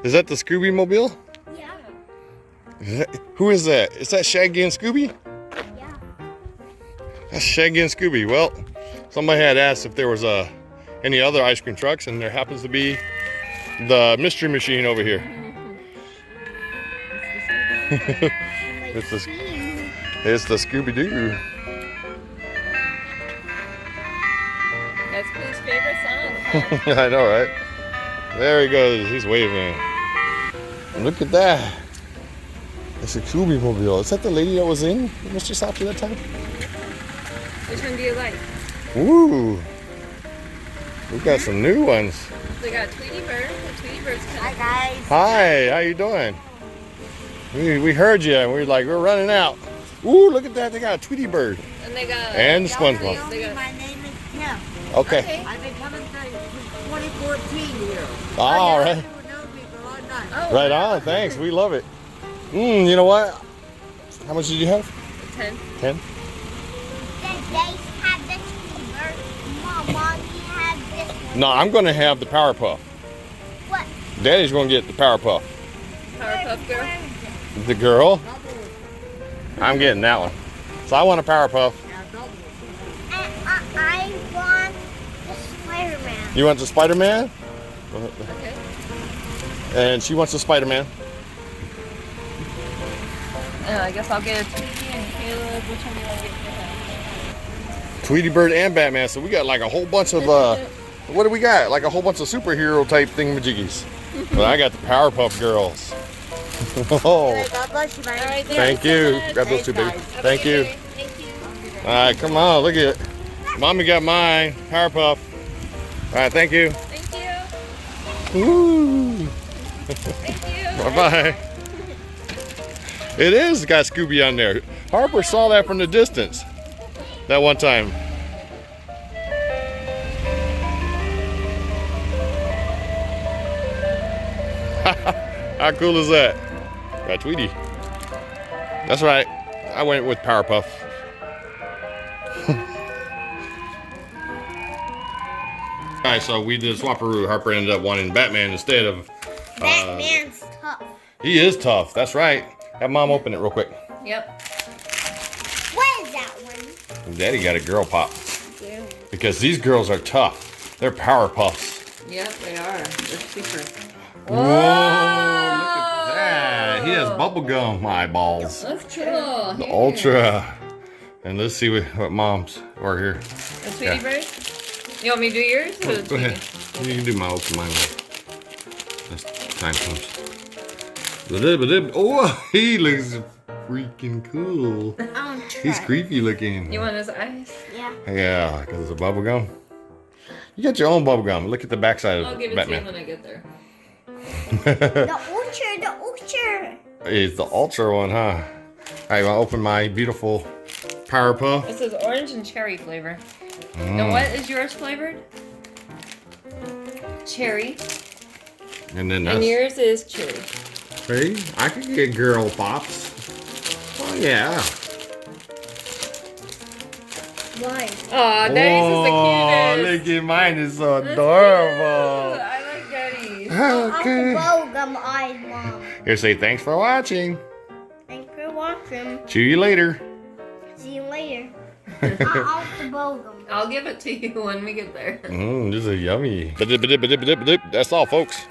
Is that the Scooby Mobile? Yeah. Who is that? Is that Shaggy and Scooby? Yeah. That's Shaggy and Scooby. Well, somebody had asked if there was any other ice cream trucks, and there happens to be the mystery machine over here. It's the Scooby-Doo. That's Pooh's favorite song. I know, right? There he goes. He's waving. Look at that. It's a Scooby Mobile. Is that the lady that was in Mr. Sachi that time? Which one do you like? Ooh. We got some new ones. They got Tweety Bird. The Tweety Bird's kind of. Hi guys. Hi, how you doing? We heard you, and we were like, we're running out. Ooh, look at that. They got a Tweety Bird. And they got. And SpongeBob. They got. My name is Tim. Okay. I've been coming since 2014 here. All right. You know me for a long time. Oh, Right on. Thanks. We love it. You know what? How much did you have? 10. 10? Have this bird. Mom, you have this one. No, I'm going to have the Powerpuff. What? Daddy's going to get the Powerpuff. Powerpuff Girl. The girl? I'm getting that one. So I want a Powerpuff. And I want the Spider-Man. You want the Spider-Man? Okay. And she wants the Spider-Man. I guess I'll get a Tweety and Caleb. Which one do you want to get for him? Tweety Bird and Batman. So we got like a whole bunch of, what do we got? Like a whole bunch of superhero type thingamajiggies. But I got the Powerpuff Girls. Oh, God bless you, man. All right, thank you. Grab those two, baby. Thank you. Thank you. All right, come on, look at it. Mommy got mine, Powerpuff. All right, thank you. Thank you. Woo. Thank you. Bye-bye. It is got Scooby on there. Harper saw that from the distance that one time. How cool is that? Got Tweety. That's right. I went with Powerpuff. Alright, so we did Swapperoo. Harper ended up wanting Batman instead of... Batman's tough. He is tough. That's right. Have Mom open it real quick. Yep. What is that one? Daddy got a girl pop. Yeah. Because these girls are tough. They're Powerpuffs. Yep, they are. They're super. Whoa! Look at that. He has bubblegum eyeballs. That's cool. The Ultra. And let's see what Mom's or here. The Tweety Bird? You want me to do yours? Or the Go ahead. Tweety? You can do mine. As time comes. Oh, he looks freaking cool. He's creepy looking. You want his eyes? Yeah. Yeah, because it's a bubblegum. You got your own bubblegum. Look at the backside I'll of give it Batman. to you when I get there. The Ultra. It's the Ultra one, huh? Alright, I'll open my beautiful Powerpuff. This is orange and cherry flavor. Now what is yours flavored? Cherry. And then And that's... yours is cherry. Hey, I could get girl pops. Oh, yeah. Why? Aw, Daddy's is the cutest. Look at mine. It's so That's adorable. cute. I like Daddy's. Okay. Bubblegum eyes, Mom. Here, say thanks for watching. Thanks for watching. See you later. See you later. I'll the bubblegum. I'll give it to you when we get there. This is yummy. That's all, folks.